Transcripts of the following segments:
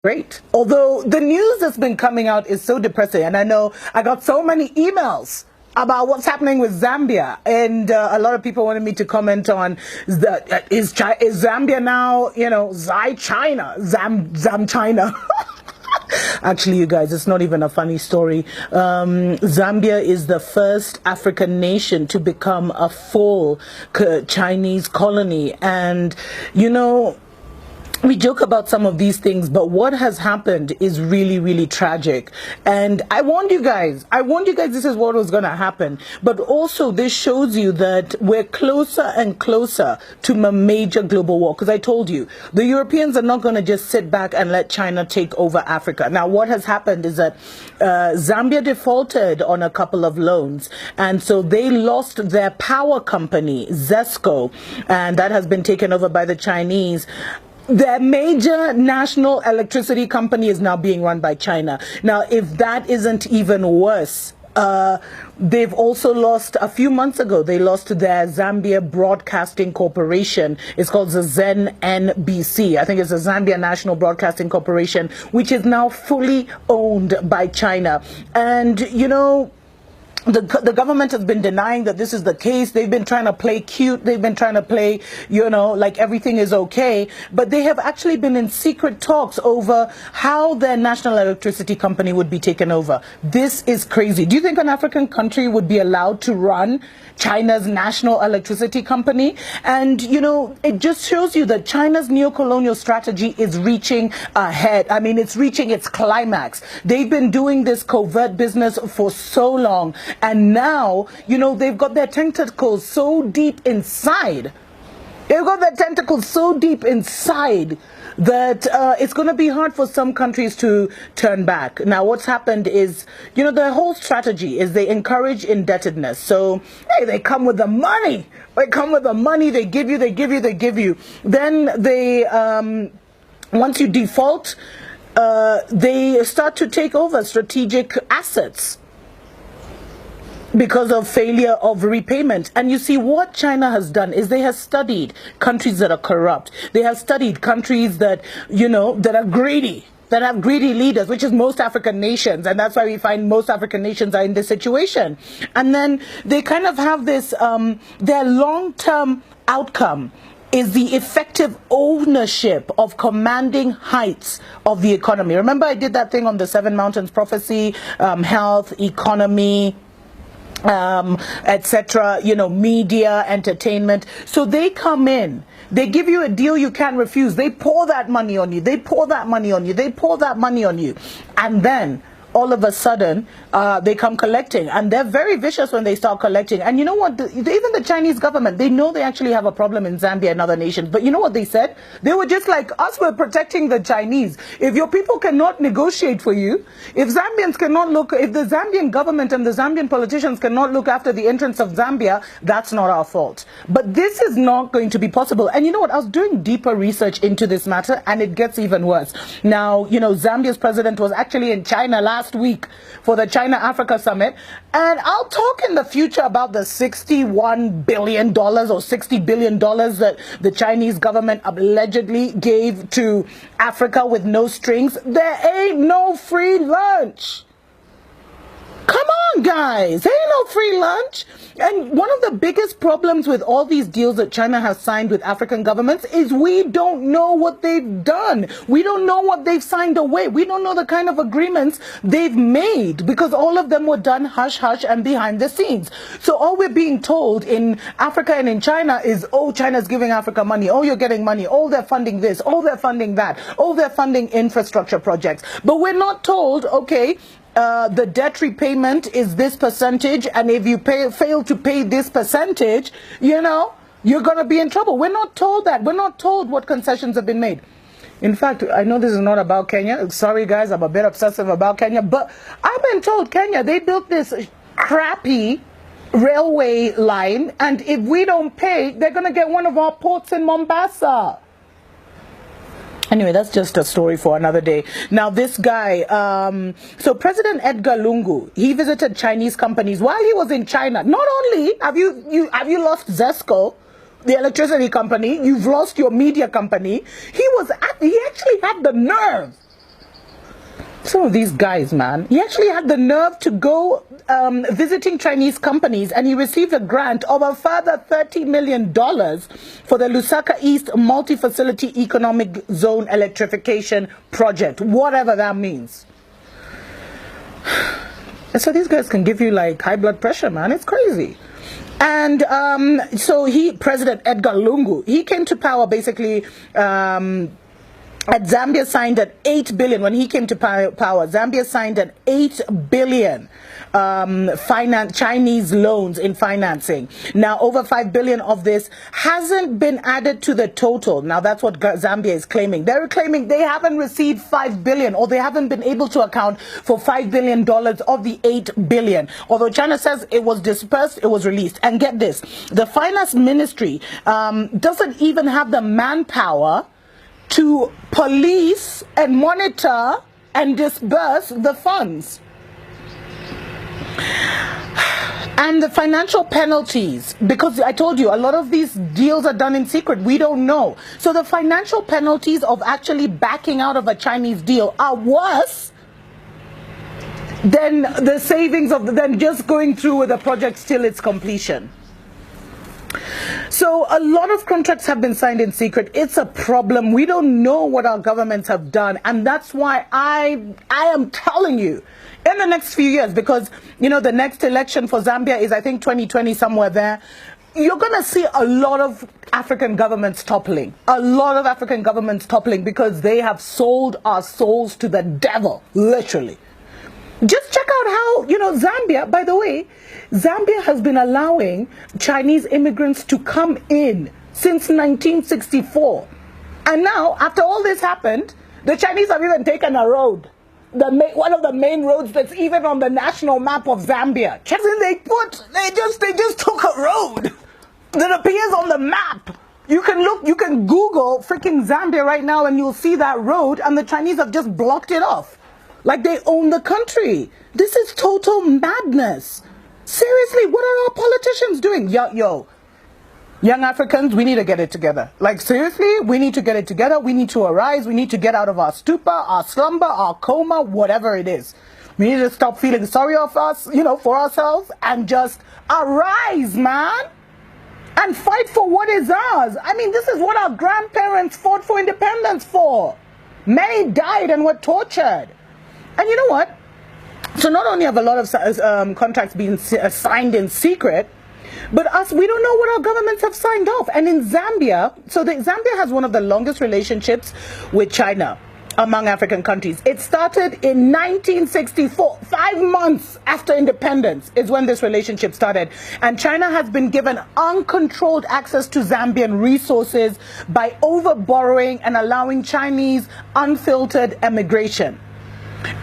Great. Although the news that's been coming out is so depressing, and I know I got so many emails about what's happening with Zambia, and a lot of people wanted me to comment on is Zambia now, Zam China. Actually, you guys, it's not even a funny story. Zambia is the first African nation to become a full Chinese colony, and we joke about some of these things, but what has happened is really, really tragic. And I warned you guys this is what was going to happen. But also this shows you that we're closer and closer to a major global war. Because I told you, the Europeans are not going to just sit back and let China take over Africa. Now, what has happened is that Zambia defaulted on a couple of loans. And so they lost their power company, Zesco, and that has been taken over by the Chinese. Their major national electricity company is now being run by China. Now, if that isn't even worse, they've also lost, a few months ago, they lost their Zambia Broadcasting Corporation. It's called the ZNBC. I think it's the Zambia National Broadcasting Corporation, which is now fully owned by China. And, the government has been denying that this is the case. They've been trying to play cute. They've been trying to play, like everything is okay. But they have actually been in secret talks over how their national electricity company would be taken over. This is crazy. Do you think an African country would be allowed to run China's national electricity company? And, it just shows you that China's neocolonial strategy is reaching ahead. I mean, it's reaching its climax. They've been doing this covert business for so long. And now, they've got their tentacles so deep inside. They've got their tentacles so deep inside that it's going to be hard for some countries to turn back. Now, what's happened is, their whole strategy is they encourage indebtedness. So, hey, they come with the money. They come with the money. They give you. Then they, once you default, they start to take over strategic assets because of failure of repayment. And you see, what China has done is they have studied countries that are corrupt. They have studied countries that, that are greedy, that have greedy leaders, which is most African nations. And that's why we find most African nations are in this situation. And then they kind of have this, their long-term outcome is the effective ownership of commanding heights of the economy. Remember, I did that thing on the Seven Mountains Prophecy, health, economy, etc., media, entertainment. So they come in, they give you a deal you can't refuse. They pour that money on you. They pour that money on you. They pour that money on you. And then all of a sudden, they come collecting. And they're very vicious when they start collecting. And you know what? Even the Chinese government, they know they actually have a problem in Zambia and other nations. But you know what they said? They were just like, us, we're protecting the Chinese. If your people cannot negotiate for you, if Zambians cannot look, if the Zambian government and the Zambian politicians cannot look after the interests of Zambia, that's not our fault. But this is not going to be possible. And you know what? I was doing deeper research into this matter, and it gets even worse. Now, Zambia's president was actually in China last week for the China-Africa summit, and I'll talk in the future about the $61 billion or $60 billion that the Chinese government allegedly gave to Africa with no strings. There ain't no free lunch. Come on, guys. There ain't no free lunch. And one of the biggest problems with all these deals that China has signed with African governments is we don't know what they've done. We don't know what they've signed away. We don't know the kind of agreements they've made, because all of them were done hush-hush and behind the scenes. So all we're being told in Africa and in China is, oh, China's giving Africa money. Oh, you're getting money. Oh, they're funding this. Oh, they're funding that. Oh, they're funding infrastructure projects. But we're not told, okay, the debt repayment is this percentage, and if you fail to pay this percentage, you're going to be in trouble. We're not told that. We're not told what concessions have been made. In fact, I know this is not about Kenya. Sorry, guys, I'm a bit obsessive about Kenya. But I've been told Kenya, they built this crappy railway line, and if we don't pay, they're going to get one of our ports in Mombasa. Anyway, that's just a story for another day. Now, this guy, so President Edgar Lungu, he visited Chinese companies while he was in China. Not only have you lost Zesco, the electricity company, you've lost your media company. He actually had the nerve Some of these guys, man. He actually had the nerve to go visiting Chinese companies, and he received a grant of a further $30 million for the Lusaka East Multi-Facility Economic Zone Electrification Project, whatever that means. And so these guys can give you like high blood pressure, man. It's crazy. And so President Edgar Lungu, he came to power basically Zambia signed an 8 billion when he came to power. Zambia signed an 8 billion Chinese loans in financing. Now, over 5 billion of this hasn't been added to the total. Now, that's what Zambia is claiming. They're claiming they haven't received 5 billion, or they haven't been able to account for $5 billion of the 8 billion. Although China says it was dispersed, it was released. And get this, the finance ministry doesn't even have the manpower to police and monitor and disburse the funds. And the financial penalties, because I told you, a lot of these deals are done in secret. We don't know. So the financial penalties of actually backing out of a Chinese deal are worse than the savings than just going through with the project till its completion. So a lot of contracts have been signed in secret. It's a problem. We don't know what our governments have done. And that's why I am telling you, in the next few years, because, you know, the next election for Zambia is, I think, 2020, somewhere there. You're going to see a lot of African governments toppling. A lot of African governments toppling because they have sold our souls to the devil, literally. Just check out how, you know, Zambia, by the way, Zambia has been allowing Chinese immigrants to come in since 1964. And now, after all this happened, the Chinese have even taken a road. One of the main roads that's even on the national map of Zambia. Check in, they just took a road that appears on the map. You can Google freaking Zambia right now and you'll see that road, and the Chinese have just blocked it off. Like they own the country. This is total madness. Seriously, what are our politicians doing? Yo, young Africans, we need to get it together. Like seriously, we need to get it together. We need to arise. We need to get out of our stupor, our slumber, our coma, whatever it is. We need to stop feeling sorry for ourselves and just arise, man. And fight for what is ours. I mean, this is what our grandparents fought for independence for. Many died and were tortured. And you know what? So not only have a lot of contracts been signed in secret, but we don't know what our governments have signed off. And in Zambia, Zambia has one of the longest relationships with China among African countries. It started in 1964, 5 months after independence is when this relationship started. And China has been given uncontrolled access to Zambian resources by overborrowing and allowing Chinese unfiltered emigration.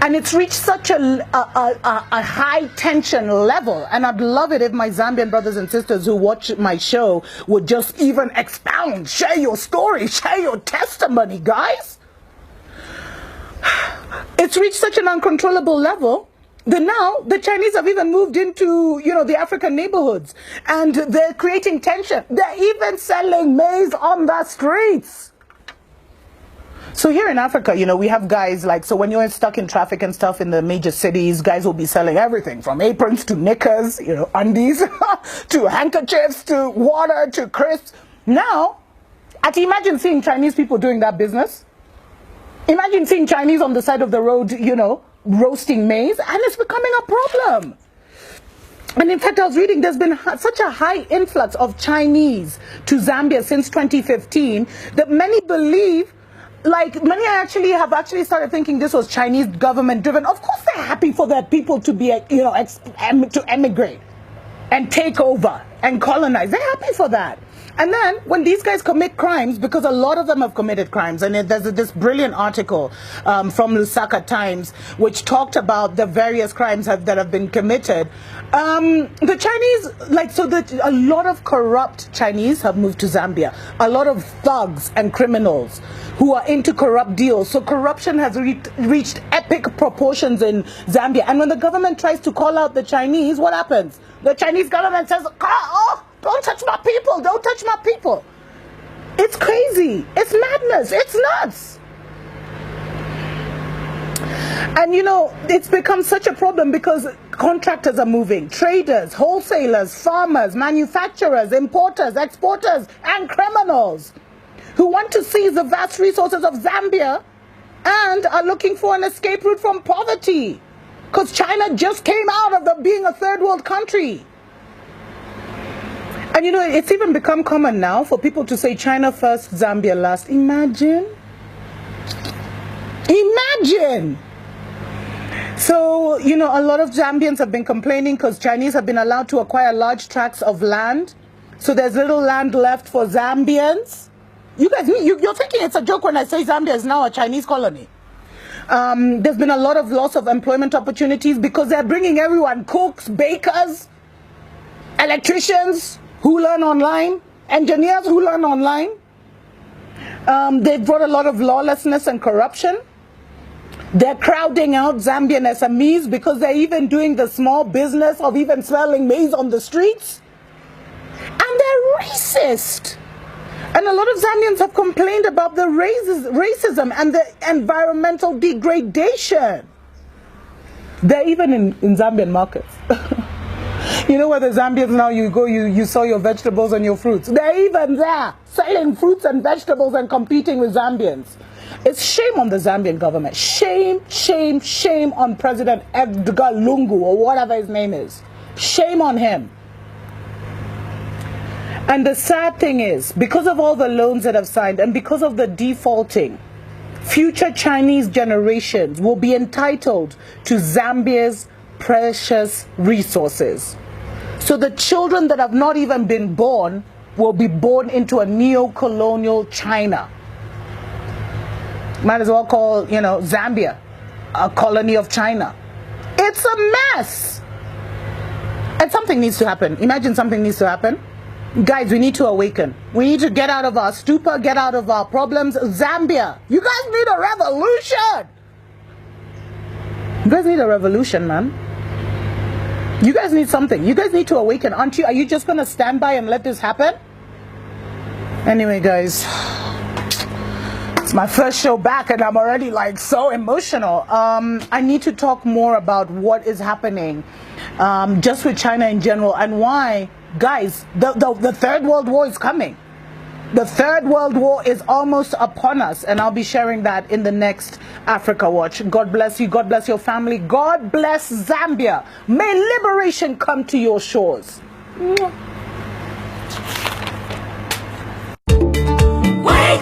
And it's reached such a high tension level. And I'd love it if my Zambian brothers and sisters who watch my show would just even expound, share your story, share your testimony, guys. It's reached such an uncontrollable level that now the Chinese have even moved into, you know, the African neighborhoods. And they're creating tension. They're even selling maize on the streets. So here in Africa, you know, we have guys like, so when you're stuck in traffic and stuff in the major cities, guys will be selling everything from aprons to knickers, you know, undies, to handkerchiefs, to water, to crisps. Now, imagine seeing Chinese people doing that business. Imagine seeing Chinese on the side of the road, you know, roasting maize, and it's becoming a problem. And in fact, I was reading, there's been such a high influx of Chinese to Zambia since 2015 that many believe, like many have actually started thinking this was Chinese government driven. Of course they're happy for their people to be, you know, to emigrate and take over and colonize. They're happy for that. And then when these guys commit crimes, because a lot of them have committed crimes, and there's this brilliant article from Lusaka Times which talked about the various crimes that have been committed. The Chinese, a lot of corrupt Chinese have moved to Zambia. A lot of thugs and criminals who are into corrupt deals. So corruption has reached epic proportions in Zambia. And when the government tries to call out the Chinese, what happens? The Chinese government says, oh, don't touch my people, don't touch my people. It's crazy. It's madness. It's nuts. And you know, it's become such a problem because contractors are moving, traders, wholesalers, farmers, manufacturers, importers, exporters, and criminals who want to seize the vast resources of Zambia and are looking for an escape route from poverty. Because China just came out of being a third world country. And you know, it's even become common now for people to say China first, Zambia last. Imagine. Imagine. So, you know, a lot of Zambians have been complaining because Chinese have been allowed to acquire large tracts of land. So there's little land left for Zambians. You guys, you're thinking it's a joke when I say Zambia is now a Chinese colony. There's been a lot of loss of employment opportunities because they're bringing everyone, cooks, bakers, electricians who learn online, engineers who learn online. They've brought a lot of lawlessness and corruption. They're crowding out Zambian SMEs because they're even doing the small business of even selling maize on the streets. And they're racist. And a lot of Zambians have complained about the racism and the environmental degradation. They're even in Zambian markets. You know where the Zambians now, you go, you sell your vegetables and your fruits. They're even there, selling fruits and vegetables and competing with Zambians. It's shame on the Zambian government. Shame, shame, shame on President Edgar Lungu or whatever his name is. Shame on him. And the sad thing is, because of all the loans that have signed and because of the defaulting, future Chinese generations will be entitled to Zambia's precious resources. So the children that have not even been born will be born into a neo-colonial China. Might as well call, you know, Zambia a colony of China. It's a mess. And something needs to happen. Imagine something needs to happen. Guys, we need to awaken. We need to get out of our stupor, get out of our problems. Zambia, you guys need a revolution. You guys need a revolution, man. You guys need something. You guys need to awaken, aren't you? Are you just going to stand by and let this happen? Anyway, guys, it's my first show back and I'm already like so emotional. I need to talk more about what is happening just with China in general and why, guys, the Third World War is coming. The Third World War is almost upon us, and I'll be sharing that in the next Africa Watch. God bless you. God bless your family. God bless Zambia. May liberation come to your shores. Wake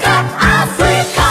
up, Africa!